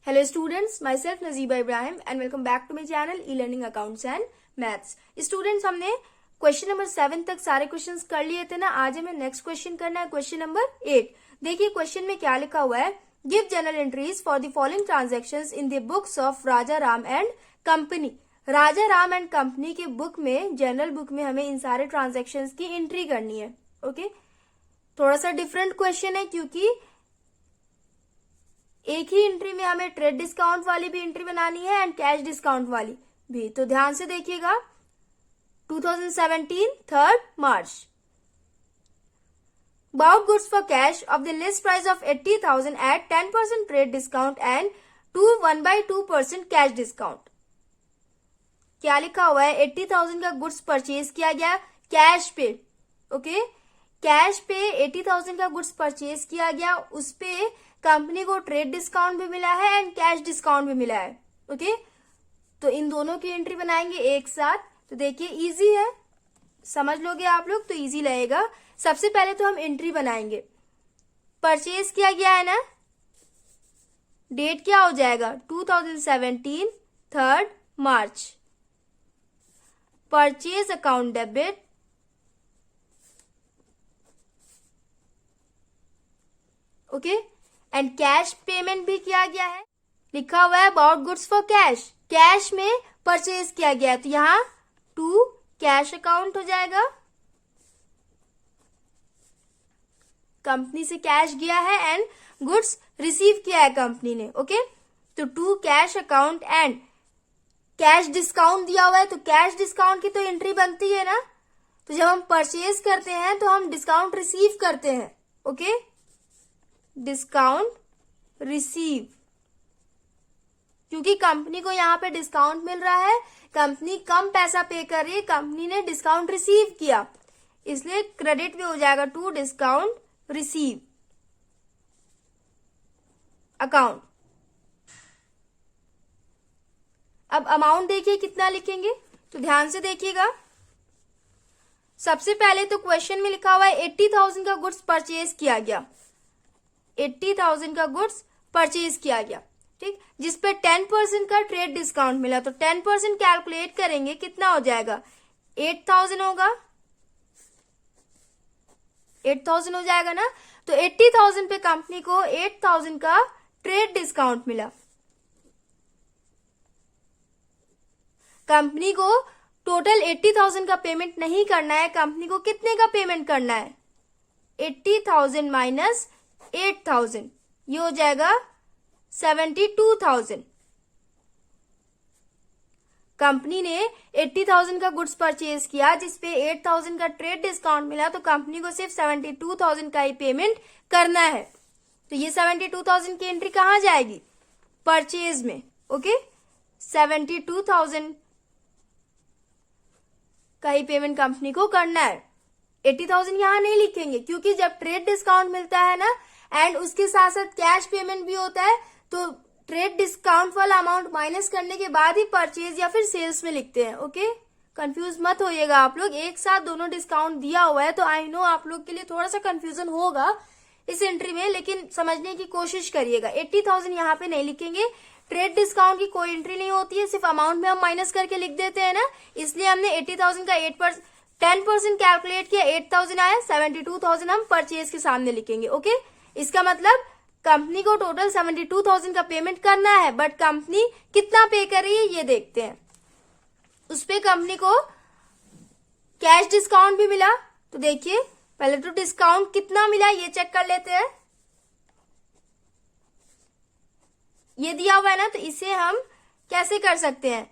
Hello students, myself Nazeeba Ibrahim and welcome back to my channel e-learning accounts and maths. Students, हमने question number 7 तक सारे questions कर लिए थे ना। आज हमें नेक्स्ट क्वेश्चन करना है क्वेश्चन नंबर 8। देखिए क्वेश्चन में क्या लिखा हुआ है, give general entries for the following transactions in the books of Raja Ram and company. Raja Ram and company के बुक में, जनरल बुक में हमें इन सारे ट्रांजेक्शन्स की एंट्री करनी है। ओके, थोड़ा सा डिफरेंट क्वेश्चन है क्योंकि एक ही एंट्री में हमें ट्रेड डिस्काउंट वाली भी एंट्री बनानी है एंड कैश डिस्काउंट वाली भी। तो ध्यान से देखिएगा। 2017 3rd March, bought goods for cash of the list price of 80,000 at 10% trade discount and 1/2% cash discount. क्या लिखा हुआ है, 80,000 का गुड्स परचेज किया गया कैश पे। ओके, कैश पे 80,000 का गुड्स परचेज किया गया, उस पे कंपनी को ट्रेड डिस्काउंट भी मिला है एंड कैश डिस्काउंट भी मिला है। ओके, तो इन दोनों की एंट्री बनाएंगे एक साथ। तो देखिए इजी है, समझ लोगे आप लोग तो इजी लगेगा। सबसे पहले तो हम एंट्री बनाएंगे। परचेज किया गया है ना, डेट क्या हो जाएगा 2017 3rd March। Purchase account debit, okay, and cash payment भी किया गया है। लिखा हुआ है about goods for cash, cash में परचेज किया गया है तो यहाँ टू कैश अकाउंट हो जाएगा। कंपनी से कैश गया है एंड गुड्स रिसीव किया है कंपनी ने। ओके, तो to cash account and cash discount दिया हुआ है तो कैश डिस्काउंट की तो एंट्री बनती है ना। तो जब हम परचेज करते हैं तो हम डिस्काउंट रिसीव करते हैं। ओके, डिस्काउंट रिसीव, क्योंकि कंपनी को यहाँ पे डिस्काउंट मिल रहा है, कंपनी कम पैसा पे कर रही है, कंपनी ने डिस्काउंट रिसीव किया, इसलिए क्रेडिट भी हो जाएगा टू डिस्काउंट रिसीव अकाउंट। अब अमाउंट देखिए कितना लिखेंगे, तो ध्यान से देखिएगा। सबसे पहले तो क्वेश्चन में लिखा हुआ है 80,000 का गुड्स परचेज किया गया, 80,000 का गुड्स परचेज किया गया, ठीक, जिसपे 10% का ट्रेड डिस्काउंट मिला। तो 10% कैलकुलेट करेंगे कितना हो जाएगा, 8,000 होगा, 8,000 हो जाएगा ना। तो 80,000 पे कंपनी को 8,000 का ट्रेड डिस्काउंट मिला। कंपनी को टोटल 80,000 का पेमेंट नहीं करना है, कंपनी को कितने का पेमेंट करना है, 80,000 माइनस 8,000, ये हो जाएगा 72,000। कंपनी ने 80,000 का गुड्स परचेज किया जिसपे 8,000 का ट्रेड डिस्काउंट मिला, तो कंपनी को सिर्फ 72,000 का ही पेमेंट करना है। तो ये 72,000 की एंट्री कहाँ जाएगी, परचेज में। ओके, 72,000 का ही पेमेंट कंपनी को करना है। 80,000 यहां नहीं लिखेंगे क्योंकि जब ट्रेड डिस्काउंट मिलता है ना एंड उसके साथ साथ कैश पेमेंट भी होता है, तो ट्रेड डिस्काउंट वाला अमाउंट माइनस करने के बाद ही परचेज या फिर सेल्स में लिखते हैं। ओके, कंफ्यूज मत होइएगा आप लोग, एक साथ दोनों डिस्काउंट दिया हुआ है तो आई नो आप लोग के लिए थोड़ा सा कंफ्यूजन होगा इस एंट्री में, लेकिन समझने की कोशिश करिएगा। 80,000 यहाँ पे नहीं लिखेंगे, ट्रेड डिस्काउंट की कोई एंट्री नहीं होती है, सिर्फ अमाउंट में हम माइनस करके लिख देते हैं ना, इसलिए हमने 80,000 का 10% कैलकुलेट किया, 8,000 आया, 72,000 हम परचेज के सामने लिखेंगे। ओके, इसका मतलब कंपनी को टोटल 72,000 का पेमेंट करना है, बट कंपनी कितना पे कर रही है ये देखते हैं। उस पे कंपनी को कैश डिस्काउंट भी मिला, तो देखिए पहले तो डिस्काउंट कितना मिला ये चेक कर लेते हैं। ये दिया हुआ है ना, तो इसे हम कैसे कर सकते हैं,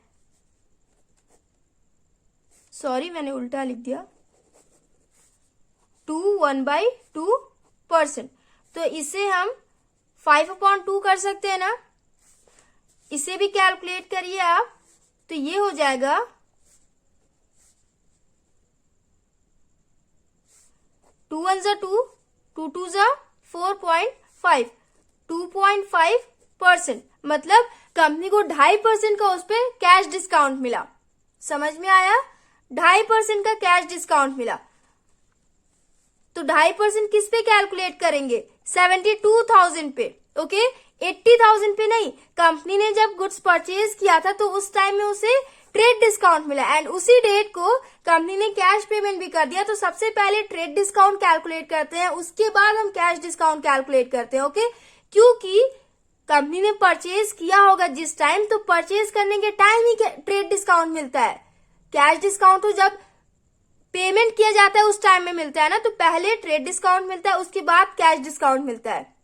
सॉरी मैंने उल्टा लिख दिया, 1/2%, तो इसे हम 5/2 कर सकते हैं ना। इसे भी कैलकुलेट करिए आप, तो ये हो जाएगा 2 1 2, 2 2 4.5, 2.5%, मतलब कंपनी को 2.5% का उस पर कैश डिस्काउंट मिला। समझ में आया, 2.5% का कैश डिस्काउंट मिला। तो 2.5% किस पे कैलकुलेट करेंगे, 72,000 पे। ओके, 80,000 पे नहीं, कंपनी ने जब गुड्स परचेज किया था तो उस टाइम में उसे ट्रेड डिस्काउंट मिला एंड उसी डेट को कंपनी ने कैश पेमेंट भी कर दिया। तो सबसे पहले ट्रेड डिस्काउंट कैलकुलेट करते हैं, उसके बाद हम कैश डिस्काउंट कैलकुलेट करते हैं। ओके, क्योंकि कंपनी ने परचेज किया होगा जिस टाइम, तो परचेज करने के टाइम ही ट्रेड डिस्काउंट मिलता है। कैश डिस्काउंट तो जब पेमेंट किया जाता है उस टाइम में मिलता है ना, तो पहले ट्रेड डिस्काउंट मिलता है, उसके बाद कैश डिस्काउंट मिलता है।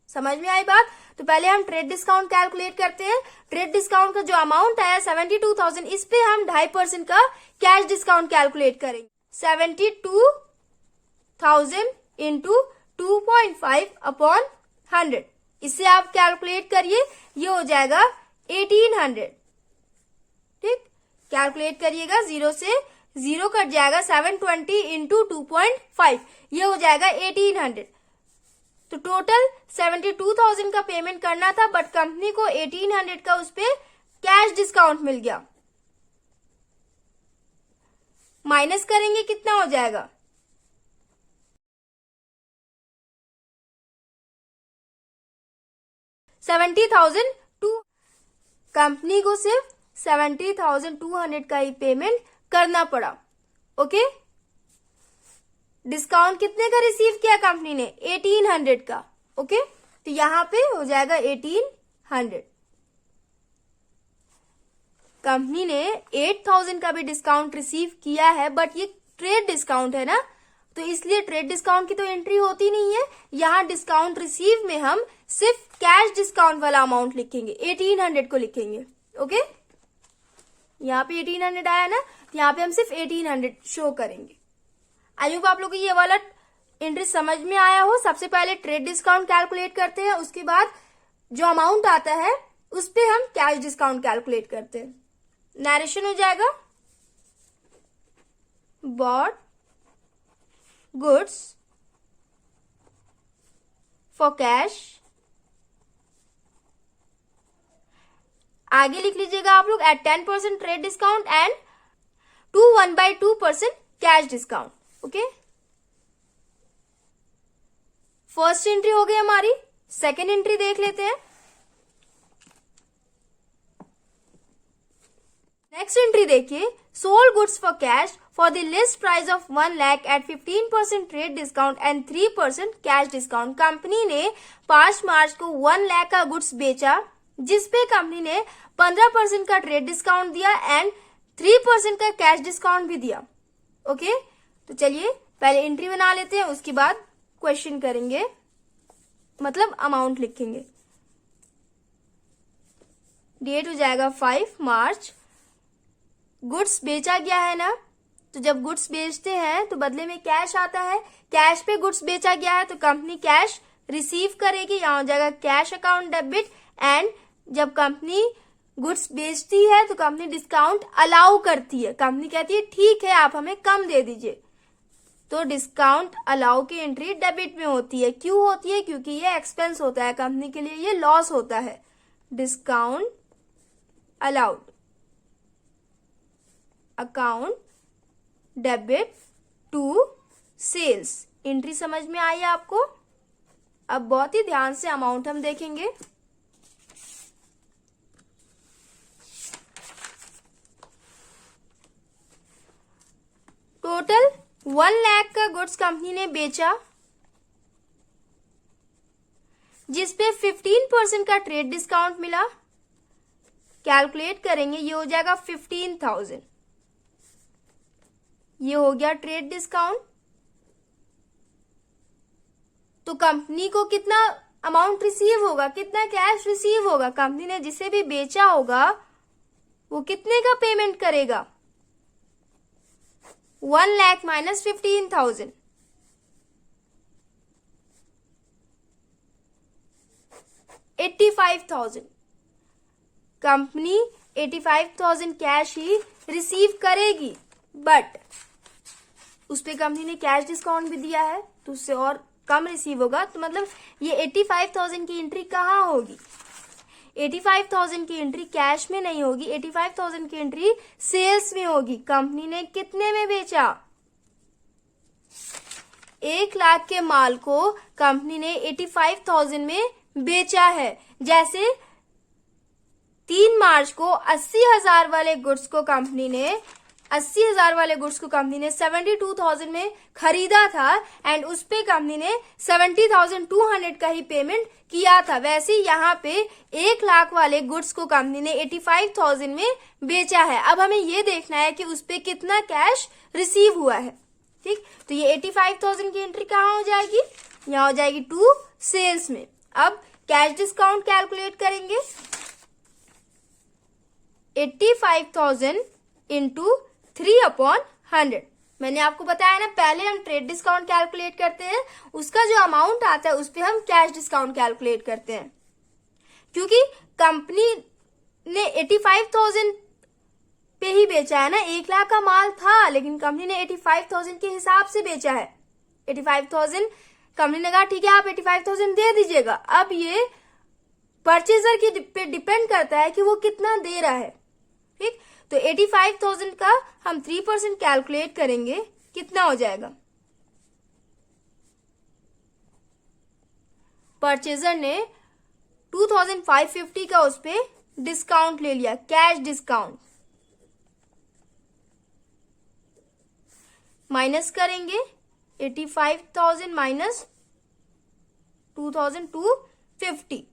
समझ में आई बात? तो पहले हम ट्रेड डिस्काउंट कैलकुलेट करते हैं। ट्रेड डिस्काउंट का जो अमाउंट आया 72,000, इस पे हम 2.5% का कैश डिस्काउंट कैलकुलेट करेंगे। 72,000 इंटू 2.5 अपॉन 100, इससे आप कैलकुलेट करिए, ये हो जाएगा 1800। ठीक, कैलकुलेट करिएगा, 0 से 0 कट जाएगा, 720 इंटू 2.5, ये हो जाएगा 1800। तो टोटल 72,000 का पेमेंट करना था, बट कंपनी को 1800 का उस पे कैश डिस्काउंट मिल गया। माइनस करेंगे कितना हो जाएगा, 70,200। कंपनी को सिर्फ 70,200 का ही पेमेंट करना पड़ा। ओके, डिस्काउंट कितने का रिसीव किया कंपनी ने, 1800 का। ओके, तो यहां पे हो जाएगा 1800। कंपनी ने 8,000 का भी डिस्काउंट रिसीव किया है, बट ये ट्रेड डिस्काउंट है ना, तो इसलिए ट्रेड डिस्काउंट की तो एंट्री होती नहीं है। यहाँ डिस्काउंट रिसीव में हम सिर्फ कैश डिस्काउंट वाला अमाउंट लिखेंगे, 1800 को लिखेंगे। ओके, यहाँ पे 1800 आया ना, तो यहाँ पे हम सिर्फ 1800 शो करेंगे। आई होप आप लोगों को ये वाला एंट्री समझ में आया हो। सबसे पहले ट्रेड डिस्काउंट कैलकुलेट करते हैं, उसके बाद जो अमाउंट आता है उस पे हम कैश डिस्काउंट कैलकुलेट करते हैं। नरेशन हो जाएगा, बॉट गुड्स फॉर कैश, आगे लिख लीजिएगा आप लोग, at 10% trade discount and 1/2% cash discount. Okay, first entry हो गई हमारी। सेकेंड एंट्री देख लेते हैं। नेक्स्ट एंट्री देखिए, sold goods for cash for the list price of 1 lakh at 15% trade discount and 3% cash discount. Company ने 5 मार्च को 1 लाख का गुड्स बेचा, जिसपे कंपनी ने 15% का ट्रेड डिस्काउंट दिया एंड 3% का कैश डिस्काउंट भी दिया। ओके, तो चलिए पहले एंट्री बना लेते हैं, उसके बाद क्वेश्चन करेंगे, मतलब अमाउंट लिखेंगे। डेट हो जाएगा 5 मार्च। गुड्स बेचा गया है ना, तो जब गुड्स बेचते हैं तो बदले में कैश आता है। कैश पे गुड्स बेचा गया है तो कंपनी कैश रिसीव करेगी, यहाँ हो जाएगा कैश अकाउंट डेबिट। एंड जब कंपनी गुड्स बेचती है तो कंपनी डिस्काउंट अलाउ करती है, कंपनी कहती है ठीक है आप हमें कम दे दीजिए, तो डिस्काउंट अलाउ की एंट्री डेबिट में होती है। क्यों होती है? क्योंकि ये एक्सपेंस होता है, कंपनी के लिए ये लॉस होता है। Discount allowed account debit to sales. Entry समझ में आई आपको? अब बहुत ही ध्यान से अमाउंट हम देखेंगे। टोटल 1 लाख का गुड्स कंपनी ने बेचा, जिसपे 15% का ट्रेड डिस्काउंट मिला। कैलकुलेट करेंगे, ये हो जाएगा 15,000। ये हो गया ट्रेड डिस्काउंट। तो कंपनी को कितना अमाउंट रिसीव होगा, कितना कैश रिसीव होगा? कंपनी ने जिसे भी बेचा होगा वो कितने का पेमेंट करेगा? 1 लाख माइनस 15,000, 85,000। कंपनी 85,000 कैश ही रिसीव करेगी, बट उस पे कंपनी ने कैश डिस्काउंट भी दिया है तो उससे और कम रिसीव होगा। तो मतलब ये 85,000 की एंट्री कहाँ होगी? 85,000 की एंट्री कैश में नहीं होगी, 85,000 की एंट्री सेल्स में होगी। कंपनी ने कितने में बेचा? 1 लाख के माल को कंपनी ने 85,000 में बेचा है। जैसे 3 मार्च को 80,000 वाले गुड्स को कंपनी ने 72,000 में खरीदा था एंड उस पे कंपनी ने 70,200 का ही पेमेंट किया था। वैसे यहाँ पे 1 लाख वाले गुड्स को कंपनी ने 85,000 में बेचा है। अब हमें ये देखना है कि उस पे कितना कैश रिसीव हुआ है। ठीक, तो ये 85,000 की एंट्री कहाँ हो जाएगी, यहाँ हो जाएगी टू सेल्स में। अब कैश डिस्काउंट कैलकुलेट करेंगे। 85,000 इंटू 3/100। मैंने आपको बताया ना, पहले हम ट्रेड डिस्काउंट कैलकुलेट करते हैं, उसका जो अमाउंट आता है उस पे हम कैश डिस्काउंट कैलकुलेट करते हैं। क्योंकि कंपनी ने 85,000 पे ही बेचा है ना, 1 लाख का माल था लेकिन कंपनी ने 85,000 के हिसाब से बेचा है। 85,000 कंपनी ने कहा ठीक है आप 85,000 दे दीजिएगा। अब ये परचेजर की पे डिपेंड करता है कि वो कितना दे रहा है। ठीक, तो 85,000 का हम 3% कैलकुलेट करेंगे, कितना हो जाएगा। परचेजर ने 2,550 का उस पे डिस्काउंट ले लिया, कैश डिस्काउंट। माइनस करेंगे 85,000 माइनस 2,250,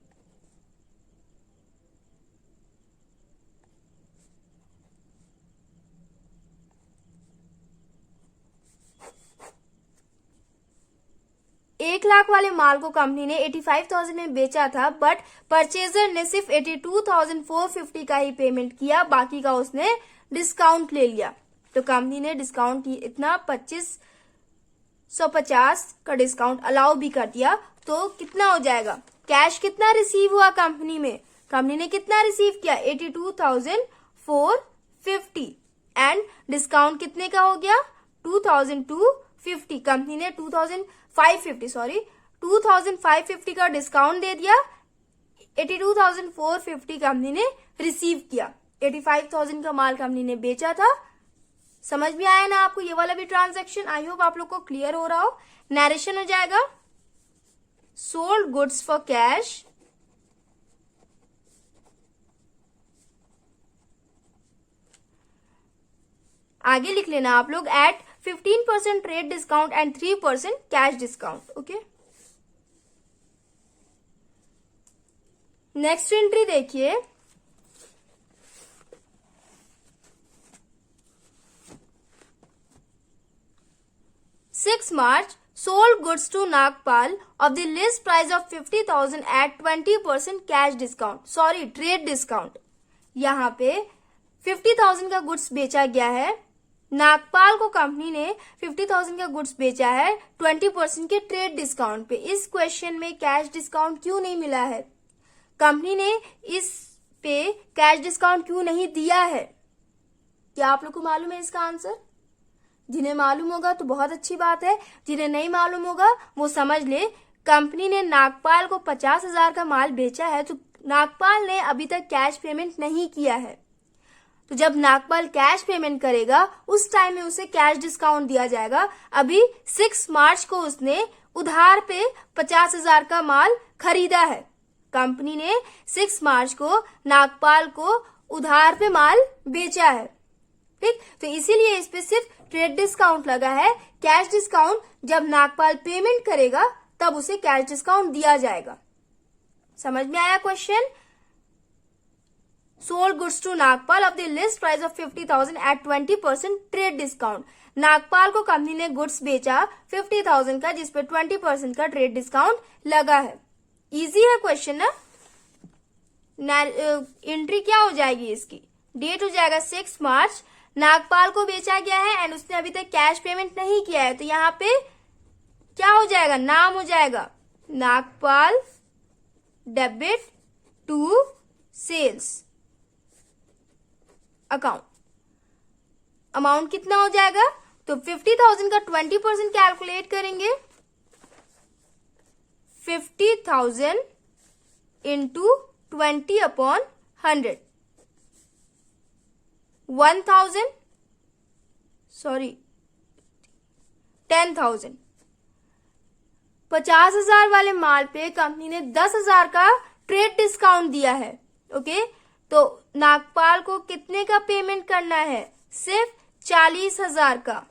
एक लाख वाले माल को कंपनी ने 85,000 में बेचा था, बट परचेजर ने सिर्फ 82,450 का ही पेमेंट किया, बाकी का उसने डिस्काउंट ले लिया। तो कंपनी ने डिस्काउंट इतना 2550 का डिस्काउंट अलाउ भी कर दिया। तो कितना हो जाएगा, कैश कितना रिसीव हुआ कंपनी में, कंपनी ने कितना रिसीव किया 82,450 एंड डिस्काउंट कितने का हो गया 2,250। कंपनी ने 2,550 का डिस्काउंट दे दिया, 82,450 कंपनी ने रिसीव किया। 85,000 का माल कंपनी ने बेचा था। समझ में आया ना आपको ये वाला भी ट्रांजैक्शन। आई होप आप लोग को क्लियर हो रहा हो। नरेशन हो जाएगा सोल्ड गुड्स फॉर कैश आगे लिख लेना आप लोग at 15% trade discount and 3% cash discount. Okay, next entry देखिए। March sold goods to Nagpal of the list price of 50,000 at 20% cash discount, sorry trade discount. यहाँ पे 50,000 का गुड्स बेचा गया है, नागपाल को कंपनी ने 50,000 का गुड्स बेचा है 20% के ट्रेड डिस्काउंट पे। इस क्वेश्चन में कैश डिस्काउंट क्यों नहीं मिला है, कंपनी ने इस पे कैश डिस्काउंट क्यों नहीं दिया है, क्या आप लोग को मालूम है इसका आंसर? जिन्हें मालूम होगा तो बहुत अच्छी बात है, जिन्हें नहीं मालूम होगा वो समझ ले। कंपनी ने नागपाल को 50,000 का माल बेचा है, तो नागपाल ने अभी तक कैश पेमेंट नहीं किया है। तो जब नागपाल कैश पेमेंट करेगा उस टाइम में उसे कैश डिस्काउंट दिया जाएगा। अभी 6 मार्च को उसने उधार पे 50,000 का माल खरीदा है। कंपनी ने 6 मार्च को नागपाल को उधार पे माल बेचा है। ठीक, तो इसीलिए इस पे सिर्फ ट्रेड डिस्काउंट लगा है। कैश डिस्काउंट जब नागपाल पेमेंट करेगा तब उसे कैश डिस्काउंट दिया जाएगा। समझ में आया question? Sold goods to Nagpal of the list price of 50,000 at 20% trade discount. Nagpal को कंपनी ने गुड्स बेचा 50,000 का, जिसपे 20% का ट्रेड डिस्काउंट लगा है। इजी है क्वेश्चन ना। एंट्री क्या हो जाएगी इसकी, डेट हो जाएगा 6 मार्च। नागपाल को बेचा गया है एंड उसने अभी तक कैश पेमेंट नहीं किया है, तो यहाँ पे क्या हो जाएगा, नाम हो जाएगा Nagpal debit to sales account. Amount कितना हो जाएगा, तो 50,000 का 20% कैलकुलेट करेंगे। 50,000 इंटू 20/100, 10,000 10,000 50,000 वाले माल पे कंपनी ने 10,000 का ट्रेड डिस्काउंट दिया है। ओके, तो नागपाल को कितने का पेमेंट करना है? सिर्फ 40,000 का।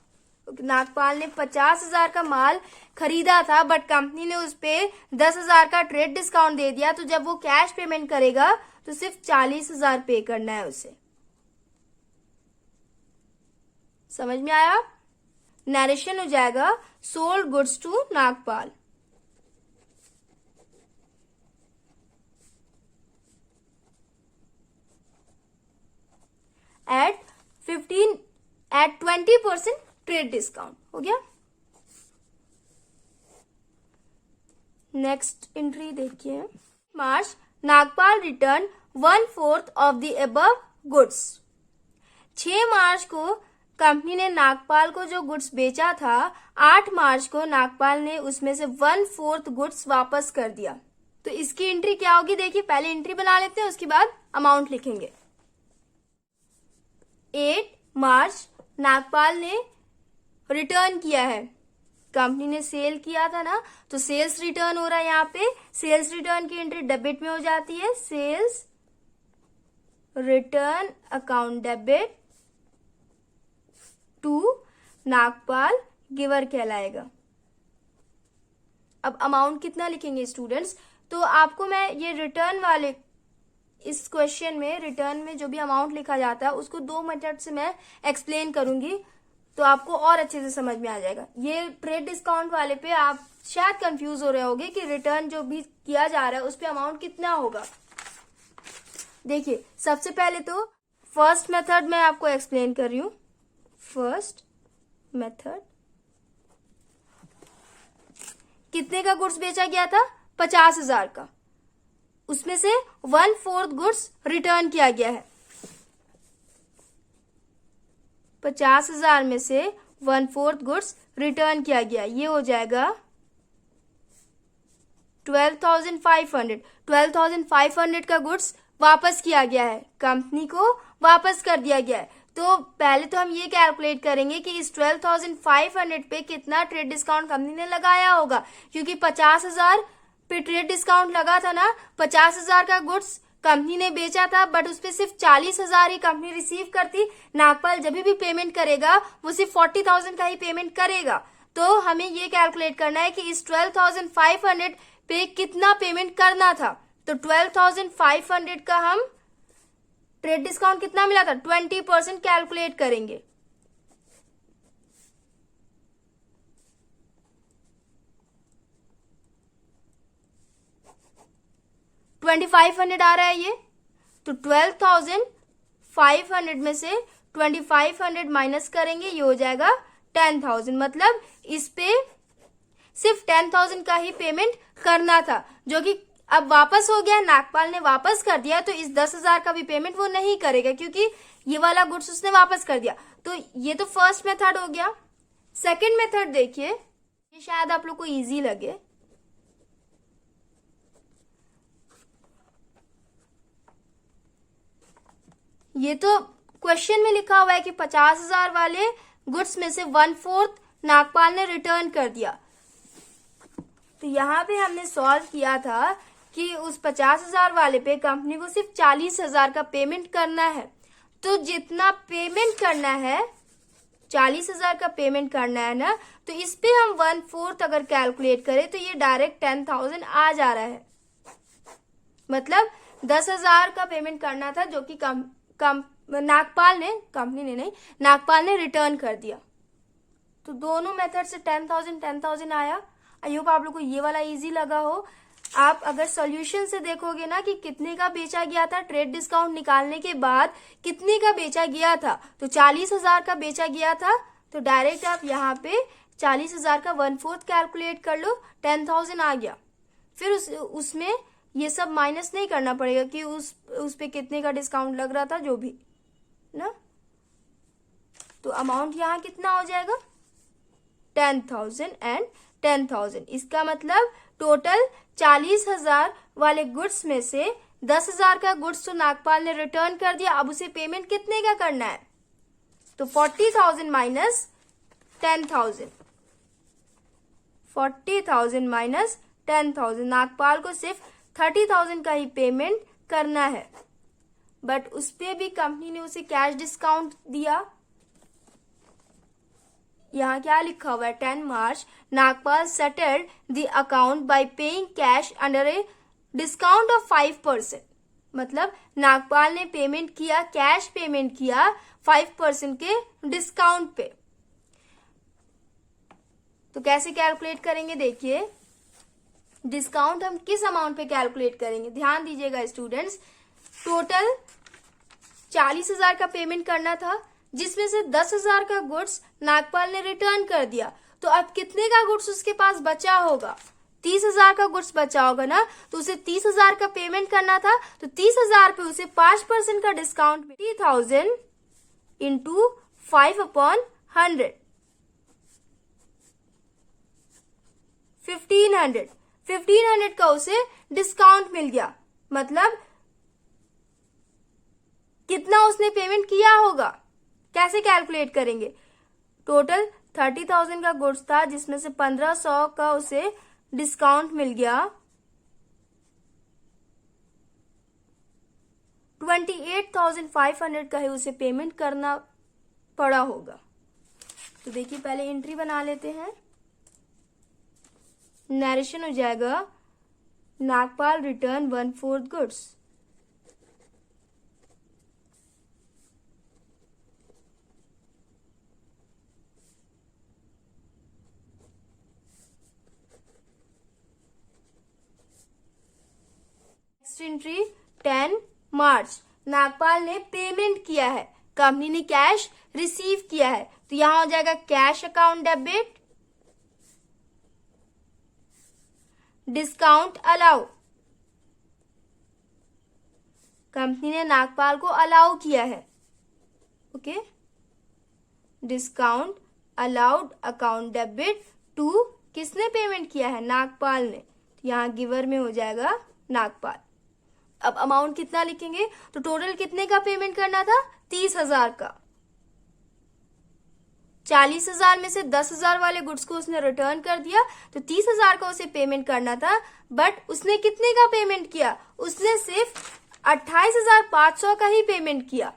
नागपाल ने 50,000 का माल खरीदा था, बट कंपनी ने उस पे 10,000 का ट्रेड डिस्काउंट दे दिया, तो जब वो कैश पेमेंट करेगा तो सिर्फ 40,000 पे करना है उसे। समझ में आया? नरेशन हो जाएगा sold goods to Nagpal. At 20% trade discount. हो गया। नेक्स्ट एंट्री देखिए, March Nagpal return 1/4 of the above goods. 6 March को कंपनी ने नागपाल को जो गुड्स बेचा था, 8 मार्च को नागपाल ने उसमें से 1/4 गुड्स वापस कर दिया। तो इसकी एंट्री क्या होगी? देखिए, पहले एंट्री बना लेते हैं, उसके बाद अमाउंट लिखेंगे। 8 मार्च नागपाल ने रिटर्न किया है, कंपनी ने सेल किया था ना, तो सेल्स रिटर्न हो रहा है। यहाँ पे सेल्स रिटर्न की एंट्री डेबिट में हो जाती है, sales return account debit to Nagpal giver कहलाएगा। अब अमाउंट कितना लिखेंगे स्टूडेंट्स? तो आपको मैं ये रिटर्न वाले इस क्वेश्चन में रिटर्न में जो भी अमाउंट लिखा जाता है उसको 2 मेथड से मैं एक्सप्लेन करूंगी, तो आपको और अच्छे से समझ में आ जाएगा। ये ट्रेड डिस्काउंट वाले पे आप शायद कंफ्यूज हो रहे होगे कि रिटर्न जो भी किया जा रहा है उस पे अमाउंट कितना होगा। देखिए, सबसे पहले तो फर्स्ट मेथड मैं आपको एक्सप्लेन कर रही हूं। फर्स्ट मेथड, कितने का गुड्स बेचा गया था? 50,000 का। उसमें से 1/4 गुड्स रिटर्न किया गया है। 50,000 में से 1/4 गुड्स रिटर्न किया गया, ये हो जाएगा 12,500। 12,500 का गुड्स वापस किया गया है, कंपनी को वापस कर दिया गया है। तो पहले तो हम ये कैलकुलेट करेंगे कि इस 12,500 पे कितना ट्रेड डिस्काउंट कंपनी ने लगाया होगा, क्योंकि 50,000 पे ट्रेड डिस्काउंट लगा था ना। 50,000 का गुड्स कंपनी ने बेचा था, बट उस पे सिर्फ 40,000 ही कंपनी रिसीव करती। नागपाल जब भी पेमेंट करेगा वो सिर्फ 40,000 का ही पेमेंट करेगा। तो हमें ये कैलकुलेट करना है कि इस 12,500 पे कितना पेमेंट करना था। तो 12,500 का हम ट्रेड डिस्काउंट कितना मिला था? 20% कैलकुलेट करेंगे। $2,500 आ रहा है ये, तो 12,500 में से 2,500 माइनस करेंगे, ये हो जाएगा 10,000। मतलब इस पे सिर्फ 10,000 का ही पेमेंट करना था, जो कि अब वापस हो गया, नागपाल ने वापस कर दिया। तो इस 10,000 का भी पेमेंट वो नहीं करेगा, क्योंकि ये वाला गुड्स उसने वापस कर दिया। तो ये तो फर्स्ट मेथड हो गया। सेकंड मेथड देखिए, ये शायद आप लोग को इजी लगे। ये तो क्वेश्चन में लिखा हुआ है कि 50,000 वाले गुड्स में से 1/4 नागपाल ने रिटर्न कर दिया। तो यहाँ पे हमने सॉल्व किया था कि उस 50,000 वाले पे कंपनी को सिर्फ 40,000 का पेमेंट करना है। तो जितना पेमेंट करना है, 40,000 का पेमेंट करना है ना, तो इस पे हम 1/4 अगर कैलकुलेट करें तो ये डायरेक्ट 10,000 आ जा रहा है। मतलब 10,000 का पेमेंट करना था, जो कि नागपाल ने, कंपनी ने नहीं, नागपाल ने रिटर्न कर दिया। तो दोनों मेथड से 10,000 आया। आई होप आप लोग को ये वाला इजी लगा हो। आप अगर सॉल्यूशन से देखोगे ना कि कितने का बेचा गया था, ट्रेड डिस्काउंट निकालने के बाद कितने का बेचा गया था, तो 40,000 का बेचा गया था। तो डायरेक्ट आप यहाँ पे 40,000 का 1/4 कैलकुलेट कर लो, 10,000 आ गया। फिर उसमें ये सब माइनस नहीं करना पड़ेगा कि उस पे कितने का डिस्काउंट लग रहा था, जो भी ना। तो अमाउंट यहाँ कितना हो जाएगा? 10,000 एंड 10,000। इसका मतलब टोटल 40,000 वाले गुड्स में से 10,000 का गुड्स तो नागपाल ने रिटर्न कर दिया। अब उसे पेमेंट कितने का करना है? तो 40,000 माइनस 10,000, 40,000 माइनस 10,000। नागपाल को सिर्फ 30,000 का ही पेमेंट करना है, बट उस पे भी कंपनी ने उसे कैश डिस्काउंट दिया। यहाँ क्या लिखा हुआ है, 10 March Nagpal settled the account by paying cash under a discount of 5%। मतलब नागपाल ने पेमेंट किया, कैश पेमेंट किया 5% के डिस्काउंट पे। तो कैसे कैलकुलेट करेंगे, देखिए डिस्काउंट हम किस अमाउंट पे कैलकुलेट करेंगे, ध्यान दीजिएगा स्टूडेंट्स। टोटल 40,000 का पेमेंट करना था, जिसमें से 10,000 का गुड्स नागपाल ने रिटर्न कर दिया। तो अब कितने का गुड्स उसके पास बचा होगा, 30,000 का गुड्स बचा होगा ना, तो उसे 30,000 का पेमेंट करना था। तो 30,000 पे उसे 5% का डिस्काउंट 30,000 इंटू 5/100 1500 का उसे डिस्काउंट मिल गया। मतलब कितना उसने पेमेंट किया होगा, कैसे कैलकुलेट करेंगे। टोटल 30,000 का गुड्स था, जिसमें से 1500 का उसे डिस्काउंट मिल गया। 28,500 का ही उसे पेमेंट करना पड़ा होगा। तो देखिए पहले एंट्री बना लेते हैं। नरेशन हो जाएगा Nagpal return 1/4 goods. Entry 10 March Nagpal ने पेमेंट किया है, कंपनी ने कैश रिसीव किया है। तो यहां हो जाएगा cash account debit, discount allow. Company ने नागपाल को अलाउ किया है, okay. Discount allowed account debit to, किसने पेमेंट किया है, नागपाल ने। तो यहां गिवर में हो जाएगा नागपाल। अब अमाउंट कितना लिखेंगे, तो टोटल कितने का पेमेंट करना था, 30,000 का। 40,000 में से 10,000 वाले गुड्स को उसने रिटर्न कर दिया, तो 30,000 का उसे पेमेंट करना था। बट उसने कितने का पेमेंट किया, उसने सिर्फ 28,500 का ही पेमेंट किया,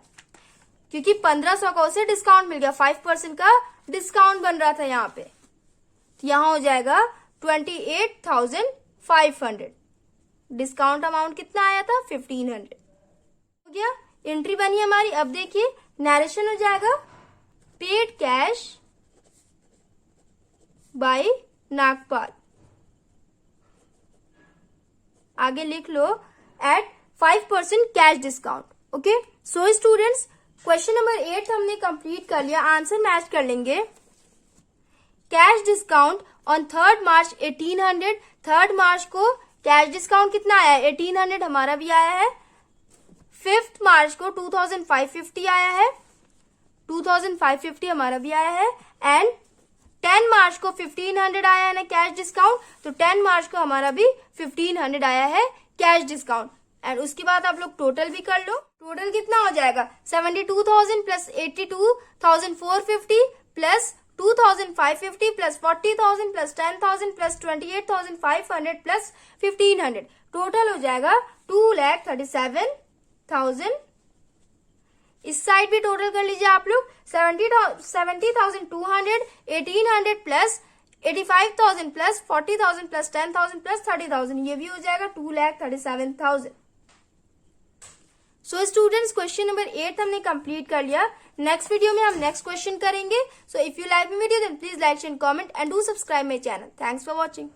क्योंकि 1500 का उसे डिस्काउंट मिल गया, 5% का डिस्काउंट बन रहा था यहाँ पे। तो यहां हो जाएगा 28,500। डिस्काउंट अमाउंट कितना आया था, 1500 हो गया। एंट्री बनी हमारी। अब देखिए नरेशन हो जाएगा पेड कैश बाय नागपाल। आगे लिख लो at 5% cash discount, okay. So students question number 8 हमने कंप्लीट कर लिया, आंसर मैच कर लेंगे। Cash discount on 3 March 1800, 3 March को कैश डिस्काउंट कितना आया है, 1800 हमारा भी आया है। 5 मार्च को 2550 आया है, 2550 हमारा भी आया है। एंड 10 मार्च को 1500 आया है ना कैश डिस्काउंट, तो 10 मार्च को हमारा भी 1500 आया है कैश डिस्काउंट। एंड उसके बाद आप लोग टोटल भी कर लो। टोटल कितना हो जाएगा, 72,000 plus 82,450 plus 2,550 plus 40,000 plus 10,000 plus 28,500 plus 1,500। Total हो जाएगा 2,37,000। इस साइड भी टोटल कर लीजिए आप लोग, 70,200, 1,800 प्लस 85,000 प्लस 40,000 प्लस 10,000 प्लस 30,000, ये भी हो जाएगा 2,37,000। सो स्टूडेंट्स क्वेश्चन नंबर 8 हमने कंप्लीट कर लिया। नेक्स्ट वीडियो में हम नेक्स्ट क्वेश्चन करेंगे। So if you like my video then please like share comment and do subscribe my channel. Thanks for watching.